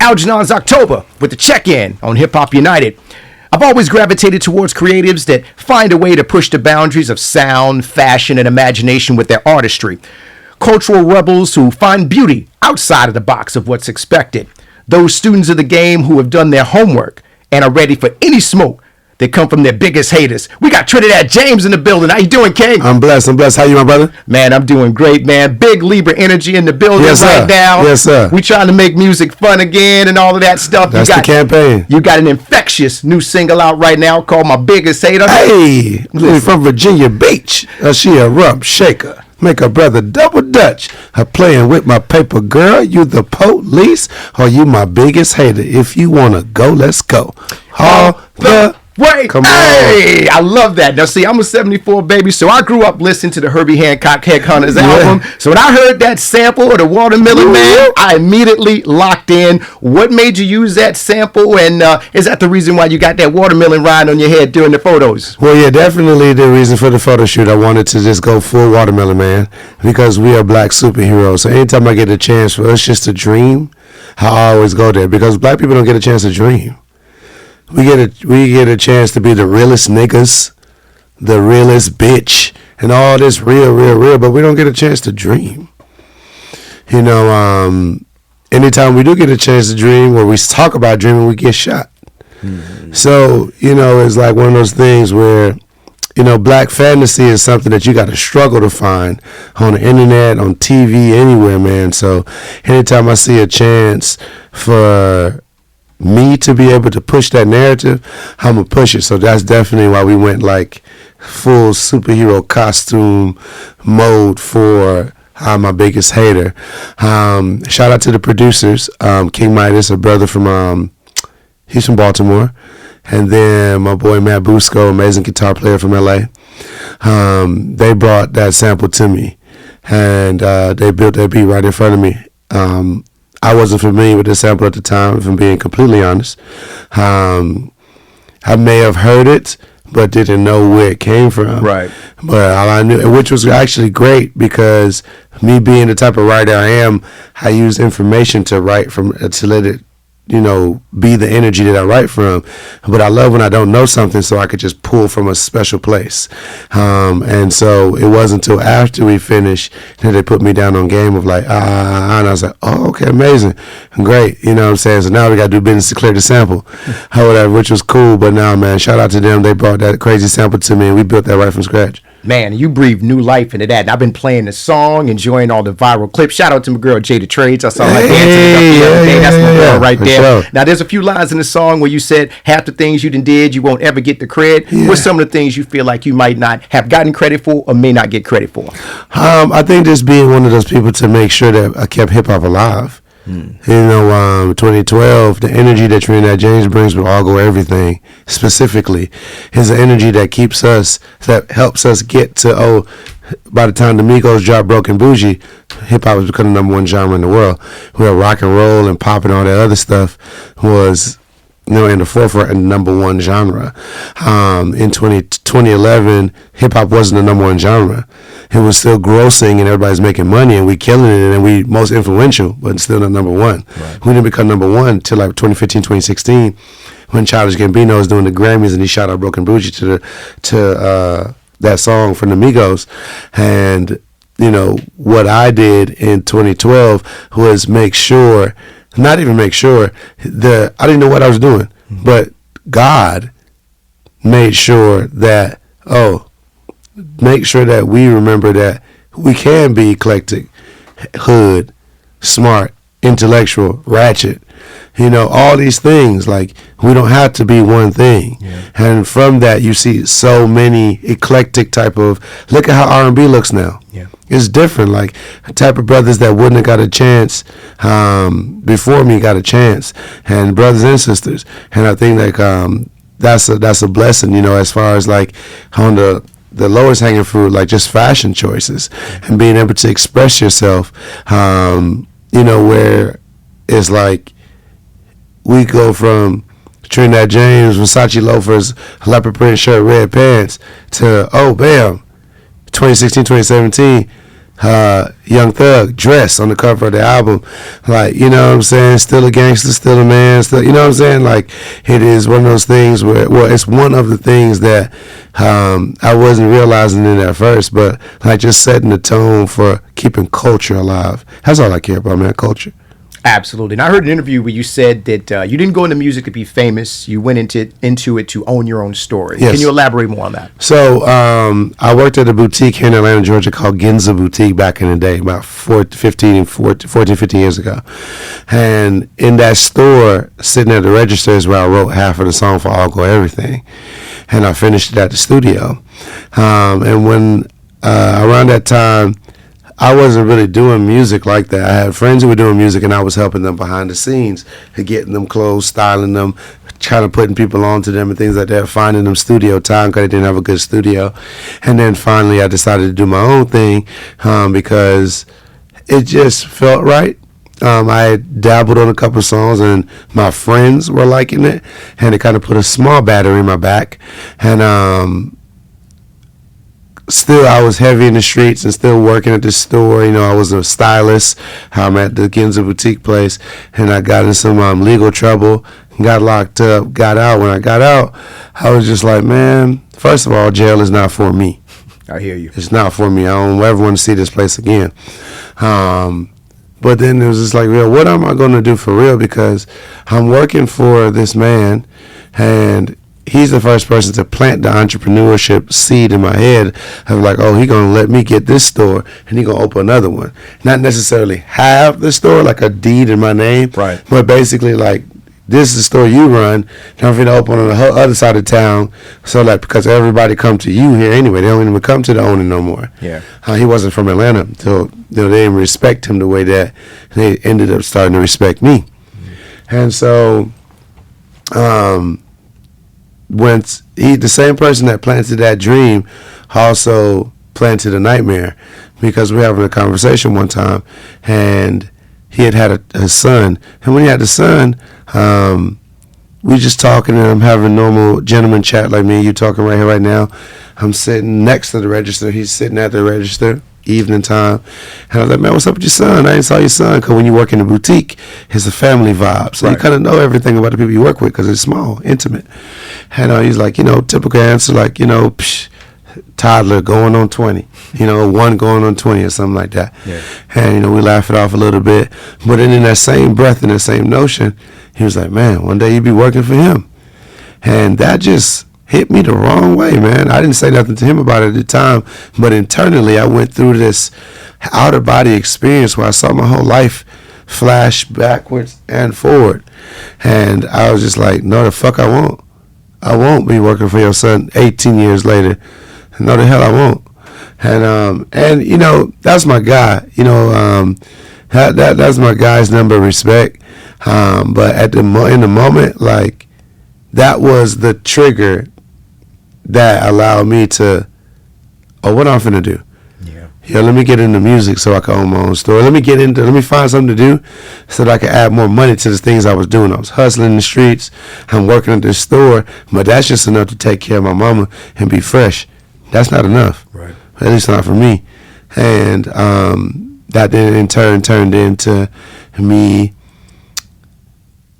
Algernon's October with the check-in on Hip Hop United. I've always gravitated towards creatives that find a way to push the boundaries of sound, fashion, and imagination with their artistry. Cultural rebels who find beauty outside of the box of what's expected. Those students of the game who have done their homework and are ready for any smoke that come from their biggest haters. We got Trinadad James in the building. How you doing, King? I'm blessed. How you, my brother? Man, I'm doing great, man. Big Libra energy in the building right now. Yes, sir. We trying to make music fun again and all of that stuff. That's the campaign. You got an infectious new single out right now called My Biggest Hater. Hey, from Virginia Beach. She a rump shaker. Make a brother double dutch. Her playing with my paper girl. You the police or you my biggest hater? If you wanna go, let's go. All the Wait, come hey, I love that. Now, see, I'm a 74 baby, so I grew up listening to the Herbie Hancock Headhunters album. So when I heard that sample of the Watermelon Man, I immediately locked in. What made you use that sample, and is that the reason why you got that watermelon rind on your head during the photos? Well, yeah, definitely the reason for the photo shoot. I wanted to just go full Watermelon Man because we are black superheroes. So anytime I get a chance for us just to dream, I always go there because black people don't get a chance to dream. We get a chance to be the realest niggas, the realest bitch, and all this real, but we don't get a chance to dream. You know, anytime we do get a chance to dream or we talk about dreaming, we get shot. Mm-hmm. So, you know, it's like one of those things where, you know, black fantasy is something that you got to struggle to find on the internet, on TV, anywhere, man. So anytime I see a chance for me to be able to push that narrative, I'm gonna push it. So that's definitely why we went like full superhero costume mode for I'm My Biggest Hater. Shout out to the producers, King Midas, a brother from he's from Baltimore, and then my boy Matt Busco, amazing guitar player from LA. They brought that sample to me, and they built that beat right in front of me. I wasn't familiar with the sample at the time, if I'm being completely honest. I may have heard it, but didn't know where it came from. Right. But all I knew, which was actually great because me being the type of writer I am, I use information to write from, to let it, you know, be the energy that I write from. But I love when I don't know something so I could just pull from a special place. And so it wasn't until after we finished that they put me down on game of like, and I was like, oh, okay, amazing. Great. You know what I'm saying? So now we got to do business to clear the sample, or whatever, which was cool. But now, man, shout out to them. They brought that crazy sample to me and we built that right from scratch. Man, you breathe new life into that. And I've been playing the song, enjoying all the viral clips. Shout out to my girl, Jada Trades. I saw her dancing the other day. That's my girl right there. Sure. Now, there's a few lines in the song where you said half the things you did, you won't ever get the credit. Yeah. What's some of the things you feel like you might not have gotten credit for or may not get credit for? I think just being one of those people to make sure that I kept hip-hop alive. You know, 2012, the energy that Trinadad James brings with All Go Everything specifically is the energy that keeps us, that helps us get to, by the time the Migos dropped Broken Bougie, hip-hop was becoming the #1 genre in the world. Where rock and roll and pop and all that other stuff was, you know, in the forefront and #1 genre. In 2011, hip-hop wasn't the #1 genre. It was still grossing and everybody's making money and we killing it and we most influential, but still not #1. Right. We didn't become #1 until like 2015, 2016 when Childish Gambino was doing the Grammys and he shot out Broken Bougie to that song from the Migos. And, you know, what I did in 2012 was make sure, not even make sure, I didn't know what I was doing, but God made sure that, make sure that we remember that we can be eclectic, hood, smart, intellectual, ratchet, you know, all these things. Like, we don't have to be one thing. Yeah. And from that, you see so many eclectic type of, look at how R&B looks now. Yeah. It's different. Like, the type of brothers that wouldn't have got a chance before me got a chance, and brothers and sisters. And I think like that's a blessing, you know, as far as like on the lowest hanging fruit, like just fashion choices and being able to express yourself, you know, where it's like we go from Trinadad James, Versace loafers, leopard print shirt, red pants to, 2016, 2017, Young Thug dress on the cover of the album. Like, you know what I'm saying? Still a gangster, still a man, still, you know what I'm saying? Like, it is one of those things where, well, it's one of the things that I wasn't realizing it at first, but like just setting the tone for keeping culture alive. That's all I care about, man, culture. Absolutely. And I heard an interview where you said that you didn't go into music to be famous. You went into it to own your own story. Yes. Can you elaborate more on that? So I worked at a boutique here in Atlanta, Georgia called Ginza Boutique back in the day, about 14, 15 years ago. And in that store, sitting at the register is where I wrote half of the song for All Go Everything. And I finished it at the studio. And when around that time, I wasn't really doing music like that. I had friends who were doing music, and I was helping them behind the scenes, getting them clothes, styling them, kind of putting people onto them and things like that, finding them studio time because they didn't have a good studio. And then finally I decided to do my own thing because it just felt right. I had dabbled on a couple of songs, and my friends were liking it, and it kind of put a small battery in my back. And still, I was heavy in the streets and still working at the store. You know, I was a stylist. I'm at the Ginza Boutique place, and I got in some legal trouble, got locked up, got out. When I got out, I was just like, man, first of all, jail is not for me. I hear you. It's not for me. I don't ever want to see this place again. But then it was just like, real, what am I going to do for real? Because I'm working for this man, and he's the first person to plant the entrepreneurship seed in my head of like, oh, he gonna let me get this store and he gonna open another one. Not necessarily have the store, like a deed in my name, right? But basically like, this is the store you run, and I'm gonna open on the other side of town. So like, because everybody come to you here anyway, they don't even come to the owner no more. Yeah. He wasn't from Atlanta, so they didn't respect him the way that they ended up starting to respect me. Mm-hmm. And so, when the same person that planted that dream also planted a nightmare, because we were having a conversation one time, and he had a son, and when he had the son, we just talking, and I'm having normal gentleman chat like me and you talking right here right now. I'm sitting next to the register, he's sitting at the register, evening time, and I was like, man, what's up with your son? I ain't saw your son, because when you work in the boutique, it's a family vibe, so right. You kind of know everything about the people you work with because it's small, intimate. And he's like, typical answer, like, toddler going on 20, one going on 20 or something like that. Yeah. And we laugh it off a little bit, but then in that same breath, in that same notion, he was like, man, one day you'd be working for him. And that just hit me the wrong way, man. I didn't say nothing to him about it at the time, but internally I went through this outer body experience where I saw my whole life flash backwards and forward. And I was just like, no, the fuck I won't. I won't be working for your son 18 years later. No, the hell I won't. And that's my guy. That's my guy's number of respect. But in the moment, like, that was the trigger that allowed me to, what I'm finna do? Yeah, let me get into music so I can own my own store. Let me find something to do so that I can add more money to the things I was doing. I was hustling in the streets. I'm working at this store, but that's just enough to take care of my mama and be fresh. That's not enough. Right. At least not for me. And that then in turn turned into me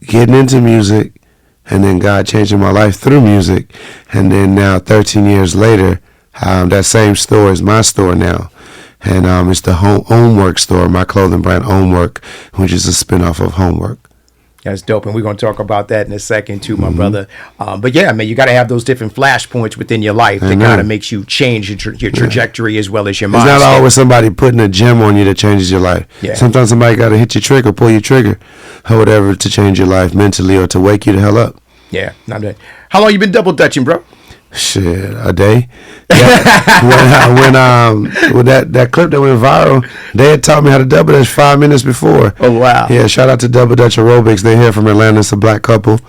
getting into music, and then God changing my life through music. And then now 13 years later, that same store is my store now. And it's the Homework store, my clothing brand Homework, which is a spinoff of Homework. That's dope, and we're going to talk about that in a second too, my brother. But yeah, man, you got to have those different flashpoints within your life that kind of makes you change your trajectory as well as your mind. It's not always somebody putting a gem on you that changes your life. Yeah. Sometimes somebody got to hit your trigger, pull your trigger, or whatever to change your life mentally or to wake you the hell up. Yeah, not that. How long you been double dutching, bro? Shit, a day. When that clip that went viral, they had taught me how to double dutch 5 minutes before. Oh wow! Yeah, shout out to Double Dutch Aerobics. They're here from Atlanta. It's a black couple,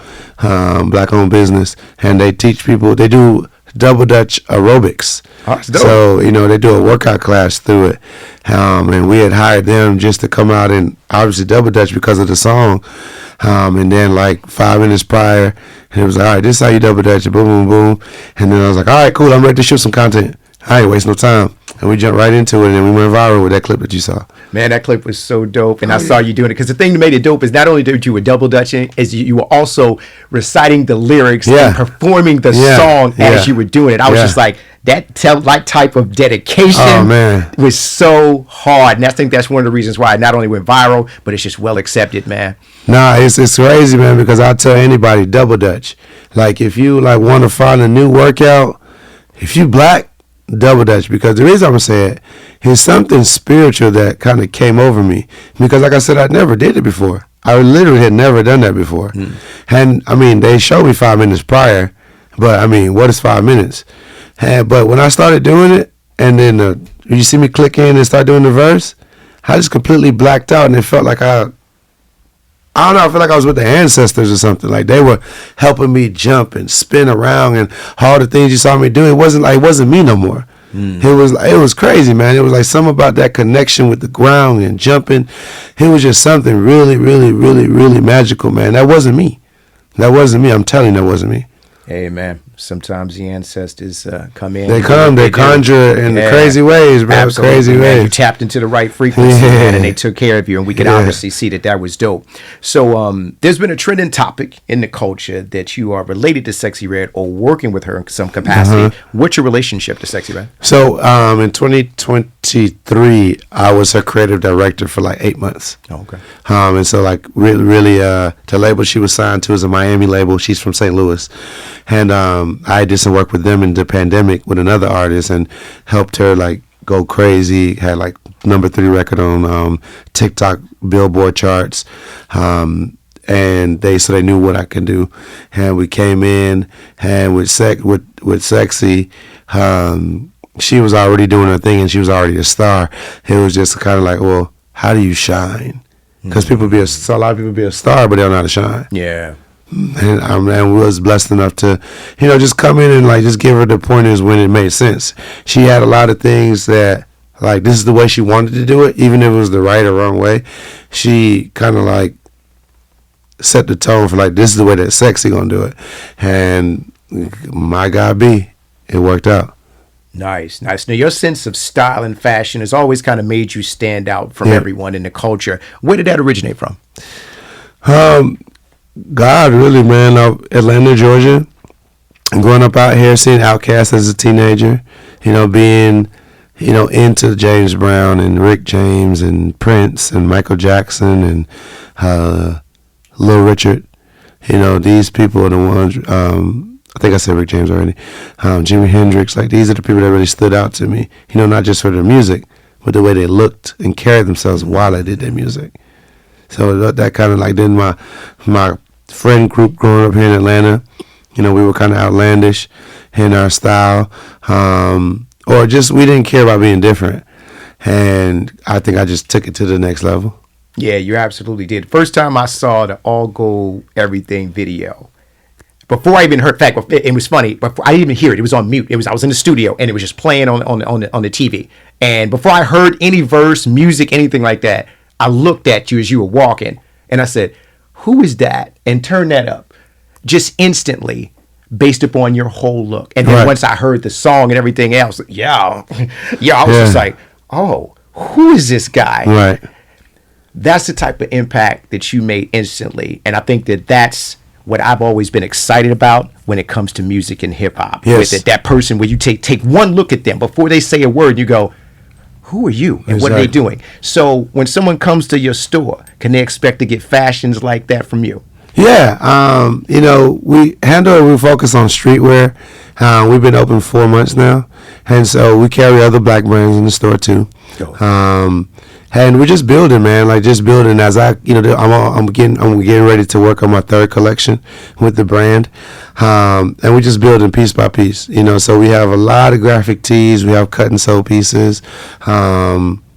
black-owned business, and they teach people. They do Double Dutch Aerobics. Oh, so they do a workout class through it, and we had hired them just to come out and obviously double dutch because of the song. And then like 5 minutes prior, and it was like, all right, this is how you double dutch, boom, boom, boom. And then I was like, all right, cool, I'm ready to shoot some content. I ain't waste no time. And we jumped right into it, and we went viral with that clip that you saw. Man, that clip was so dope, and I saw you doing it. Because the thing that made it dope is not only did you were double dutching, is you were also reciting the lyrics and performing the song as you were doing it. I was just like, that type of dedication was so hard, and I think that's one of the reasons why it not only went viral, but it's just well accepted, man. Nah, it's crazy, man. Because I tell anybody, double dutch. Like if you like want to find a new workout, if you black, double dutch. Because the reason I'm saying it is something spiritual that kind of came over me. Because like I said, I never did it before. I literally had never done that before. And I mean, they showed me 5 minutes prior, but I mean, what is 5 minutes? But when I started doing it, and then you see me click in and start doing the verse, I just completely blacked out, and it felt like I don't know, I feel like I was with the ancestors or something. Like they were helping me jump and spin around and all the things you saw me do. It wasn't me no more. It was crazy, man. It was like something about that connection with the ground and jumping. It was just something really, really, really, really magical, man. That wasn't me. I'm telling you, that wasn't me. Hey, man. Sometimes the ancestors come in. They conjure in crazy ways, bro. Absolutely, crazy man. ways. You tapped into the right frequency, man, and they took care of you, and we could obviously see that was dope. So there's been a trending topic in the culture that you are related to Sexy Red or working with her in some capacity. What's your relationship to Sexy Red? So in 2023, I was her creative director for like 8 months. Oh, okay. And so like really the label she was signed to is a Miami label. She's from St. Louis. And I did some work with them in the pandemic with another artist and helped her like go crazy. Had like #3 record on TikTok Billboard charts. And they knew what I could do. And we came in and with Sexy, she was already doing her thing and she was already a star. It was just kind of like, well, how do you shine? Because a lot of people be a star, but they don't know how to shine. Yeah. And we was blessed enough to, just come in and like just give her the pointers when it made sense. She had a lot of things that like this is the way she wanted to do it, even if it was the right or wrong way. She kind of like set the tone for like this is the way that Sexy gonna do it, and my God, it worked out. Nice. Now, your sense of style and fashion has always kind of made you stand out from everyone in the culture. Where did that originate from? God, really, man. Atlanta, Georgia. Growing up out here, seeing Outkast as a teenager, being, into James Brown and Rick James and Prince and Michael Jackson and Lil Richard. These people are the ones, I think I said Rick James already, Jimi Hendrix. Like, these are the people that really stood out to me, not just for their music, but the way they looked and carried themselves while they did their music. So that kind of like, then my friend group growing up here in Atlanta, we were kind of outlandish in our style, or just we didn't care about being different. And I think I just took it to the next level. Yeah, you absolutely did. First time I saw the All Gold Everything video, before I even heard, in fact, it was funny, before I didn't even hear it. It was on mute. I was in the studio and it was just playing on the TV. And before I heard any verse, music, anything like that, I looked at you as you were walking and I said, who is that? And turn that up just instantly based upon your whole look. And then once I heard the song and everything else, I was just like, oh, who is this guy? Right. That's the type of impact that you made instantly. And I think that's what I've always been excited about when it comes to music and hip hop. Yes. With it, that person where you take one look at them before they say a word and you go, who are you and what are they doing? So when someone comes to your store, can they expect to get fashions like that from you? Yeah, we focus on streetwear. We've been open 4 months now, and so we carry other black brands in the store too. And we're just building, man. Like just building as I'm getting ready to work on my 3rd collection with the brand, and we're just building piece by piece. So we have a lot of graphic tees. We have cut and sew pieces.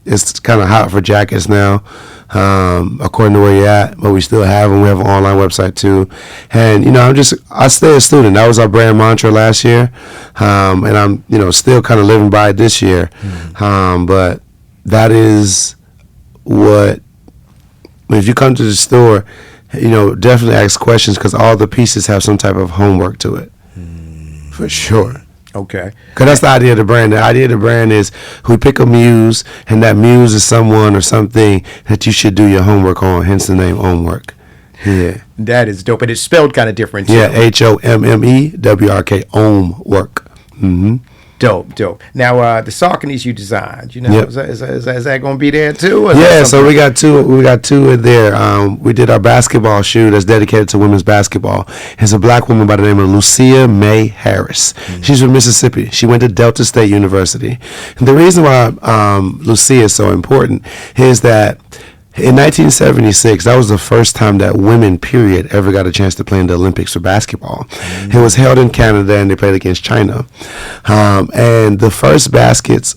It's kind of hot for jackets now, according to where you're at, but we still have them. We have an online website too. And, I stay a student. That was our brand mantra last year. And I'm, still kind of living by it this year. But that is what, if you come to the store, definitely ask questions because all the pieces have some type of homework to it. For sure. Okay. Because that's the idea of the brand. The idea of the brand is we pick a muse, and that muse is someone or something that you should do your homework on, hence the name Homework. Yeah. That is dope. And it's spelled kind of different, too. Yeah, HOMMEWRK, Homework. Mm-hmm. Dope. Now, the Sauconys you designed, Yep. is that going to be there too? Or Yeah, so we got two. We got two in there. We did our basketball shoe that's dedicated to women's basketball. It's a black woman by the name of Lucia May Harris. Mm-hmm. She's from Mississippi. She went to Delta State University. And the reason why Lucia is so important is that in 1976, that was the first time that women, period, ever got a chance to play in the Olympics for basketball. Mm-hmm. It was held in Canada, and they played against China. And the first basket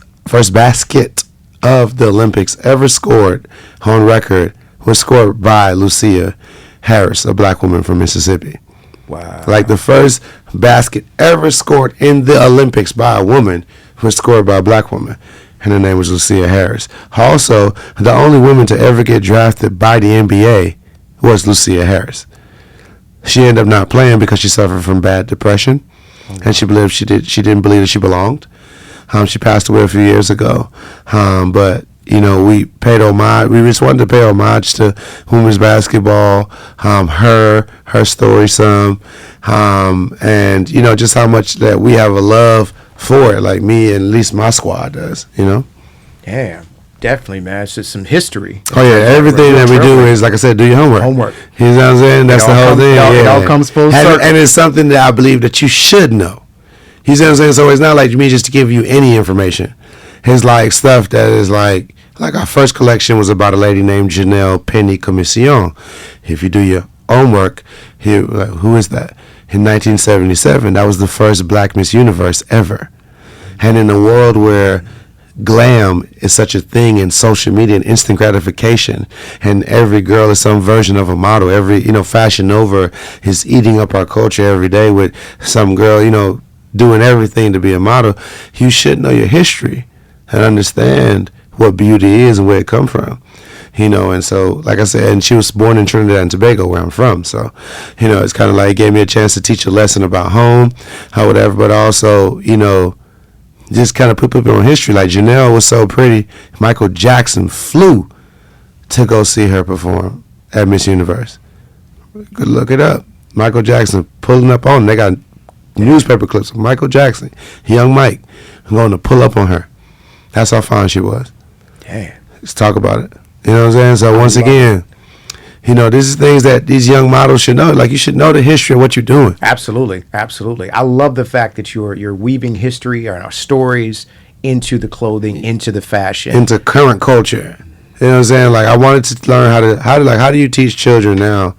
of the Olympics ever scored on record was scored by Lucia Harris, a black woman from Mississippi. Wow. Like the first basket ever scored in the Olympics by a woman was scored by a black woman. And her name was Lucia Harris. Also, the only woman to ever get drafted by the NBA was Lucia Harris. She ended up not playing because she suffered from bad depression, and she believed she didn't believe that she belonged. She passed away a few years ago, but we paid homage. We just wanted to pay homage to women's basketball, her story some, and just how much that we have a love for it, like me and at least my squad does, Yeah, definitely, man. It's just some history. Oh yeah, everything that we do is, like I said, do your homework. You know what I'm saying? That's the whole thing. It all comes full circle. And it's something that I believe that you should know. You see what I'm saying? So it's not like me just to give you any information. It's like stuff that is like our first collection was about a lady named Janelle Penny Commission. If you do your homework, who is that? In 1977, that was the first Black Miss Universe ever. And in a world where glam is such a thing in social media and instant gratification, and every girl is some version of a model, every, Fashion Nova is eating up our culture every day with some girl, doing everything to be a model, you should know your history and understand what beauty is and where it come from. And so, like I said, and she was born in Trinidad and Tobago, where I'm from. So, it's kind of like it gave me a chance to teach a lesson about home, or whatever, but also, just kind of put people on history. Like Janelle was so pretty, Michael Jackson flew to go see her perform at Miss Universe. Good, look it up. Michael Jackson pulling up on her. They got newspaper clips of Michael Jackson, young Mike, going to pull up on her. That's how fine she was. Damn. Let's talk about it. You know what I'm saying? So once again, this is things that these young models should know. Like, you should know the history of what you're doing. Absolutely. I love the fact that you're weaving history or our stories into the clothing, into the fashion, into current culture. You know what I'm saying? Like, I wanted to learn how do you teach children now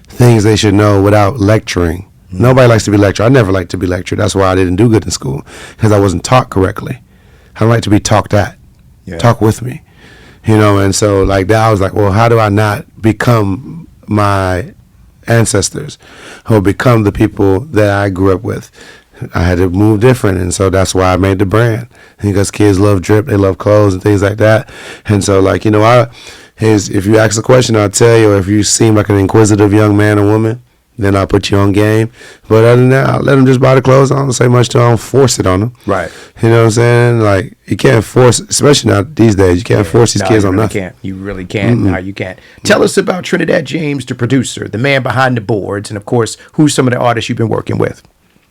things they should know without lecturing? Mm-hmm. Nobody likes to be lectured. I never liked to be lectured. That's why I didn't do good in school, because I wasn't taught correctly. I like to be talked at. Yeah. Talk with me. And so like that, I was like, well, how do I not become my ancestors or become the people that I grew up with? I had to move different, and so that's why I made the brand. Because kids love drip, they love clothes and things like that. And so, like, if you ask a question, I'll tell you. Or if you seem like an inquisitive young man or woman, then I'll put you on game. But other than that, I'll let them just buy the clothes. I don't say much to them. I don't force it on them. Right. You know what I'm saying? Like, you can't force, especially now these days, you can't force these kids on nothing. You really can't. No, you can't. Tell us about Trinadad James, the producer, the man behind the boards, and, of course, who's some of the artists you've been working with.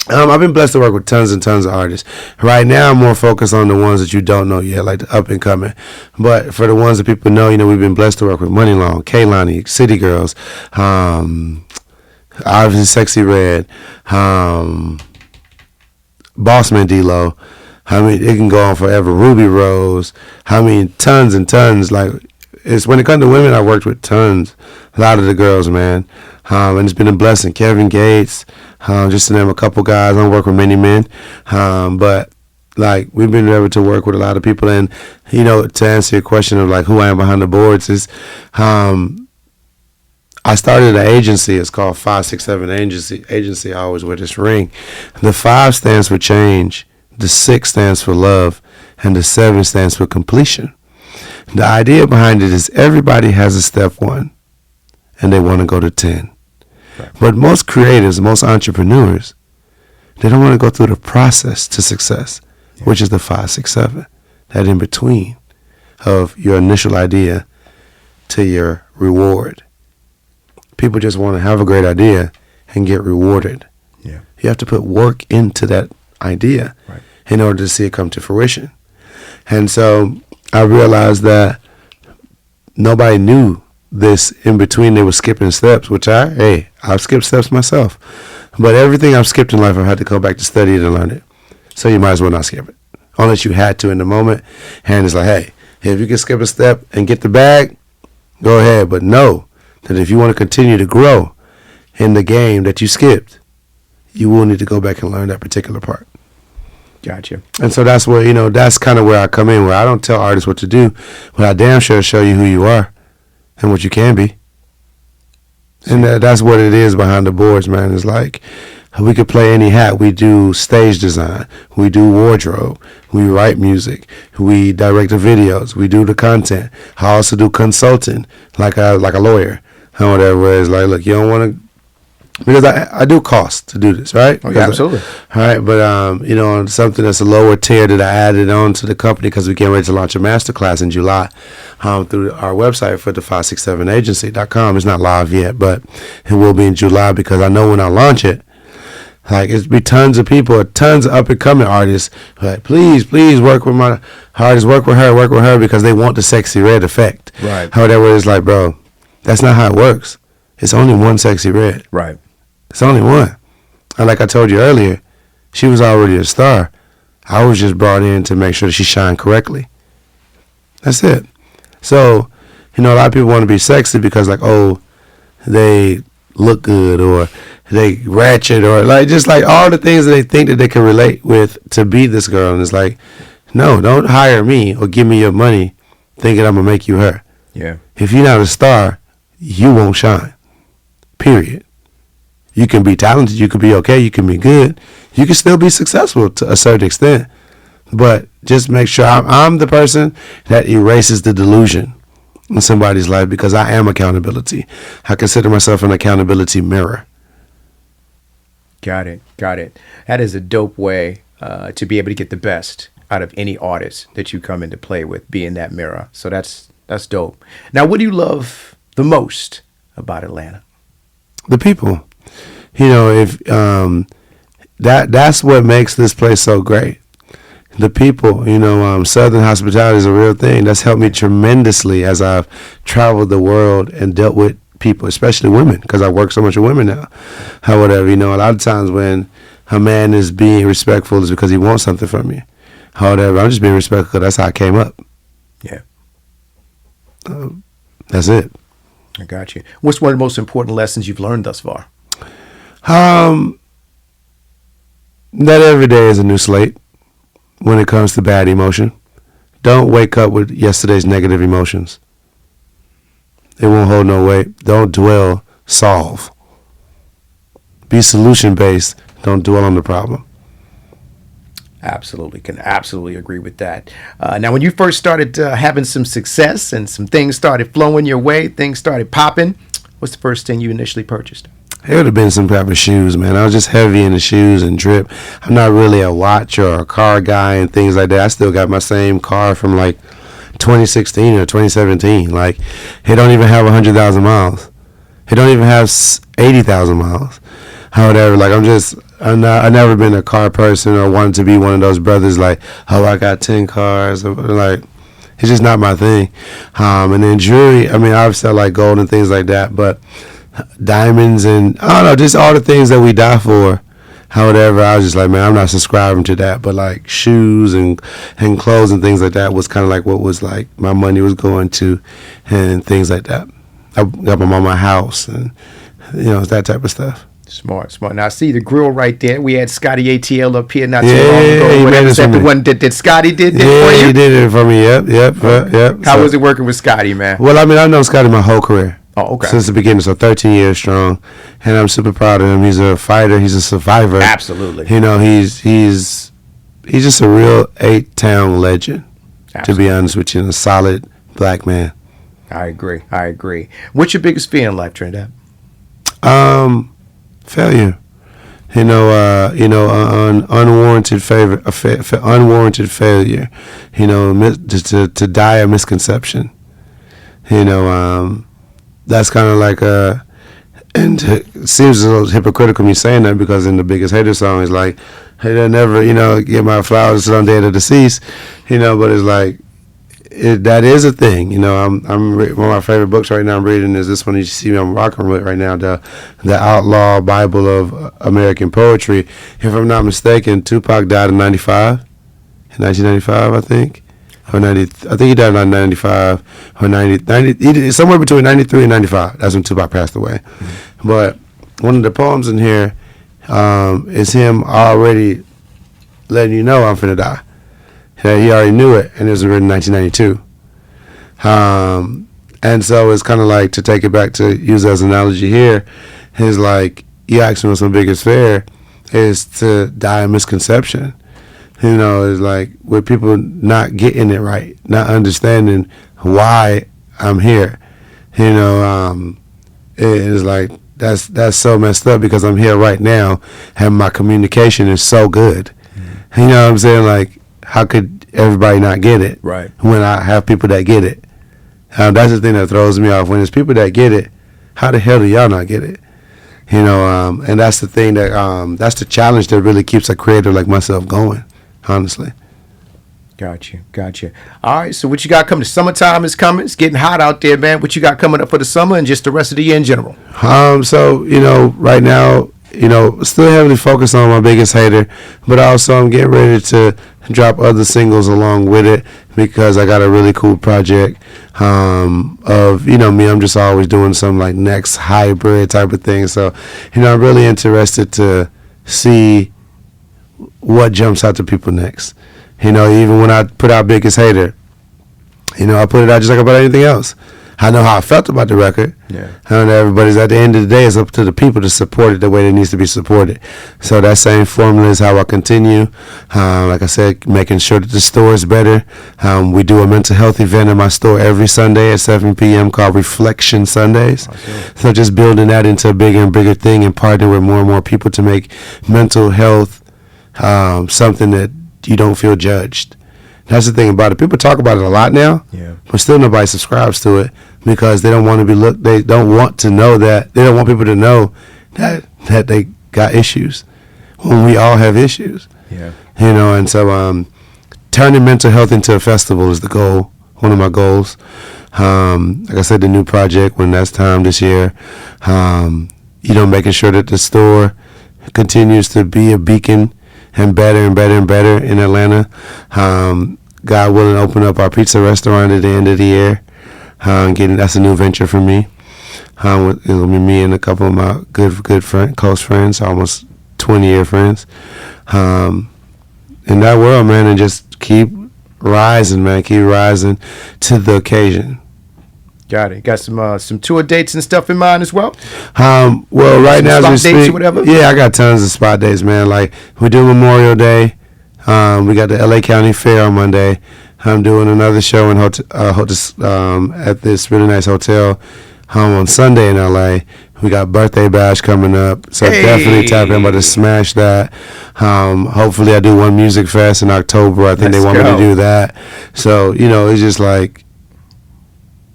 I've been blessed to work with tons and tons of artists. Right now, I'm more focused on the ones that you don't know yet, like the up and coming. But for the ones that people know, we've been blessed to work with Money Long, Kaylani, City Girls, obviously Sexy Red, Bossman D-Lo. It can go on forever. Ruby Rose. Tons and tons. Like, it's when it comes to women, I worked with tons. A lot of the girls, man. And it's been a blessing. Kevin Gates, just to name a couple guys. I don't work with many men. But like, we've been able to work with a lot of people. And, to answer your question of like who I am behind the boards is, I started an agency. It's called 567 Agency. I always wear this ring. The 5 stands for change. The 6 stands for love. And the 7 stands for completion. The idea behind it is everybody has a step 1. And they want to go to 10. Right. But most creatives, most entrepreneurs, They don't want to go through the process to success, which is the 5, 6, 7. That in between of your initial idea to your reward. People just want to have a great idea and get rewarded. Yeah. You have to put work into that idea in order to see it come to fruition. And so I realized that nobody knew this in between. They were skipping steps, which I've skipped steps myself. But everything I've skipped in life, I've had to go back to study it and learn it. So you might as well not skip it. Unless you had to in the moment. And it's like, hey, if you can skip a step and get the bag, go ahead. But know that if you want to continue to grow in the game that you skipped, you will need to go back and learn that particular part. Gotcha. And so that's where, that's kind of where I come in, where I don't tell artists what to do, but I damn sure show you who you are and what you can be. And that's what it is behind the boards, man. It's like we could play any hat. We do stage design. We do wardrobe. We write music. We direct the videos. We do the content. I also do consulting, like a lawyer. And whatever. It's like, look, you don't want to, because I do cost to do this, right? Oh, yeah, absolutely. All right, but something that's a lower tier that I added on to the company because we getting ready to launch a masterclass in July through our website for the 567agency.com. It's not live yet, but it will be in July because I know when I launch it, like it's be tons of people, tons of up and coming artists. Like, please work with my artists, work with her because they want the Sexy Red effect. Right. However, it's like, bro, that's not how it works. It's only one Sexy Red. Right. It's only one. And like I told you earlier, she was already a star. I was just brought in to make sure that she shined correctly. That's it. So, a lot of people want to be sexy because, like, oh, they look good or they ratchet or, like, just like all the things that they think that they can relate with to be this girl. And it's like, no, don't hire me or give me your money thinking I'm going to make you her. Yeah. If you're not a star, you won't shine. Period. You can be talented, you can be okay, you can be good, you can still be successful to a certain extent, but just make sure I'm the person that erases the delusion in somebody's life because I am accountability. I consider myself an accountability mirror. Got it. That is a dope way to be able to get the best out of any artist that you come into play with, being that mirror. So that's dope. Now, what do you love the most about Atlanta? The people. If that's what makes this place so great. The people, Southern hospitality is a real thing. That's helped me tremendously as I've traveled the world and dealt with people, especially women, because I work so much with women now. However, a lot of times when a man is being respectful is because he wants something from you. However, I'm just being respectful because that's how I came up. Yeah. That's it. I got you. What's one of the most important lessons you've learned thus far? That every day is a new slate when it comes to bad emotion. Don't wake up with yesterday's negative emotions. It won't hold no weight. Don't dwell, solve. Be solution-based. Don't dwell on the problem. Absolutely. Can absolutely agree with that. Now, when you first started having some success and some things started flowing your way, things started popping, what's the first thing you initially purchased? It would have been some type of shoes, man. I was just heavy in the shoes and drip. I'm not really a watch or a car guy and things like that. I still got my same car from like 2016 or 2017. Like, it don't even have 100,000 miles. It don't even have 80,000 miles. However, like, I've never been a car person or wanted to be one of those brothers like, oh, I got 10 cars. Like, it's just not my thing. And then jewelry, obviously I like gold and things like that, but diamonds and I don't know, just all the things that we die for. However, I was just like, man, I'm not subscribing to that. But like shoes and clothes and things like that was kind of like what was like my money was going to and things like that. I got my mama a house and that type of stuff. Smart. Now, I see the grill right there. We had Scotty ATL up here not too long ago. Was that the one that Scotty did for you? Yeah, he did it for me. Yep. How was it working with Scotty, man? Well, I've known Scotty my whole career. Oh, okay. Since the beginning, so 13 years strong. And I'm super proud of him. He's a fighter. He's a survivor. Absolutely. He's just a real 8-town legend, Absolutely. To be honest with you, a solid black man. I agree. What's your biggest fear in life, Trinidad? Failure. unwarranted unwarranted failure, to die a misconception. That's kind of like and it seems a little hypocritical me saying that, because in the Biggest Hater song it's like, hey, they'll never, get my flowers on the day of the deceased, but it's like, that is a thing. I'm one of my favorite books right now I'm reading is this one you see me I'm rocking with right now, the Outlaw Bible of American Poetry. If I'm not mistaken, Tupac died in 1995, I think. Or 90, I think he died in 95 or 90, somewhere between 93 and 95. That's when Tupac passed away. Mm-hmm. But one of the poems in here is him already letting you know I'm finna die. He already knew it, and it was written in 1992. And so it's kind of like, to take it back to use as an analogy here, is like, you ask me what's my biggest fear is to die a misconception. It's like with people not getting it right, not understanding why I'm here. It's like that's so messed up, because I'm here right now and my communication is so good. Mm-hmm. You know what I'm saying? Like, how could everybody not get it? Right. When I have people that get it. That's the thing that throws me off. When there's people that get it, how the hell do y'all not get it? And that's the thing that that's the challenge that really keeps a creator like myself going. Honestly. Gotcha. All right, so what you got coming? The summertime is coming. It's getting hot out there, man. What you got coming up for the summer and just the rest of the year in general? So, right now, still heavily focused on my Biggest Hater, but also I'm getting ready to drop other singles along with it, because I got a really cool project of, me, I'm just always doing some like next hybrid type of thing. So, I'm really interested to see what jumps out to people next. Even when I put out Biggest Hater, I put it out just like about anything else. I know how I felt about the record. Yeah. I know everybody's, at the end of the day, it's up to the people to support it the way it needs to be supported. So that same formula is how I continue. Like I said, making sure that the store is better. We do a mental health event in my store every Sunday at 7 p.m. called Reflection Sundays. Awesome. So just building that into a bigger and bigger thing, and partnering with more and more people to make mental health something that you don't feel judged. That's the thing about it. People talk about it a lot now, but still nobody subscribes to it, because they don't want to be looked. They don't want to know that. They don't want people to know that they got issues, when we all have issues. Yeah. And so turning mental health into a festival is the goal. One of my goals. Like I said, the new project when that's time this year. Making sure that the store continues to be a beacon and better and better and better in Atlanta. God willing, open up our pizza restaurant at the end of the year. That's a new venture for me. It'll be me and a couple of my close friends, almost 20-year friends. In that world, man, and just keep rising, man. Keep rising to the occasion. Got it. Got some tour dates and stuff in mind as well? Well, right now, spot as we dates speak, or whatever? Yeah, I got tons of spot dates, man. Like, we do Memorial Day. We got the LA County Fair on Monday. I'm doing another show in at this really nice hotel on Sunday in LA. We got Birthday Bash coming up, so definitely tap in. I'm about to smash that. Hopefully, I do one music fest in October. I think they want me to do that. So, it's just like,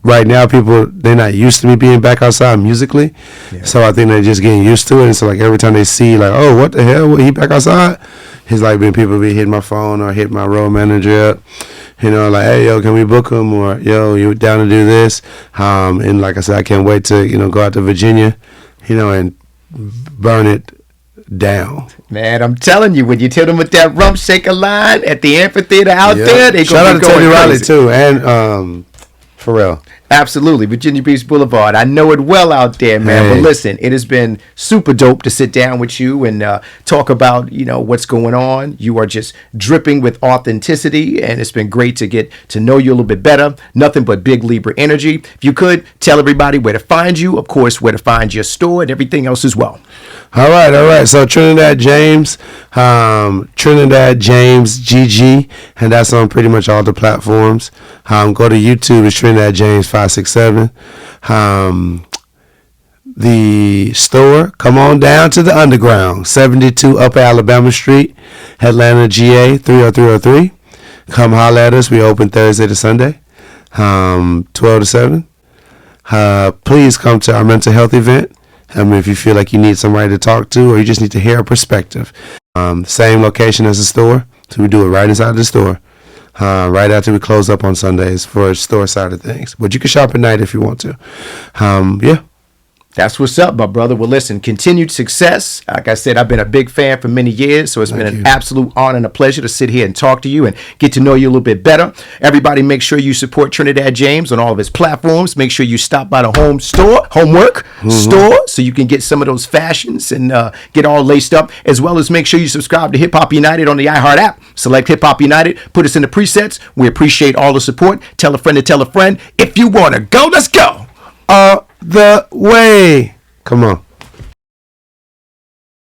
right now, people, they're not used to me being back outside musically. Yeah. So I think they're just getting used to it. And so, like, every time they see, like, oh, what the hell? He back outside? It's like when people be hitting my phone or hit my road manager up, like, hey, yo, can we book him? Or, yo, you down to do this? And like I said, I can't wait to, go out to Virginia, and burn it down. Man, I'm telling you, when you tell them with that rump shaker line at the amphitheater out there, they shout gonna out to Teddy Riley, too, and Pharrell. Absolutely. Virginia Beach Boulevard. I know it well out there, man. Hey. But listen, it has been super dope to sit down with you and talk about, what's going on. You are just dripping with authenticity, and it's been great to get to know you a little bit better. Nothing but big Libra energy. If you could, tell everybody where to find you, of course, where to find your store and everything else as well. All right. So Trinadad James GG, and that's on pretty much all the platforms. Go to YouTube, it's Trinadad James 567. the store, come on down to the underground, 72 Upper Alabama Street, Atlanta, GA 30303. Come holler at us. We open Thursday to Sunday, 12 to 7. Please come to our mental health event. If you feel like you need somebody to talk to or you just need to hear a perspective. Same location as the store. So we do it right inside the store. Right after we close up on Sundays for store side of things. But you can shop at night if you want to. Yeah. That's what's up, my brother. Well, listen, continued success. Like I said, I've been a big fan for many years, so it's been an absolute honor and a pleasure to sit here and talk to you and get to know you a little bit better. Everybody, make sure you support Trinidad James on all of his platforms. Make sure you stop by the homework store, so you can get some of those fashions and get all laced up, as well as make sure you subscribe to Hip Hop United on the iHeart app. Select Hip Hop United, put us in the presets. We appreciate all the support. Tell a friend to tell a friend. If you want to go, let's go. The way. Come on.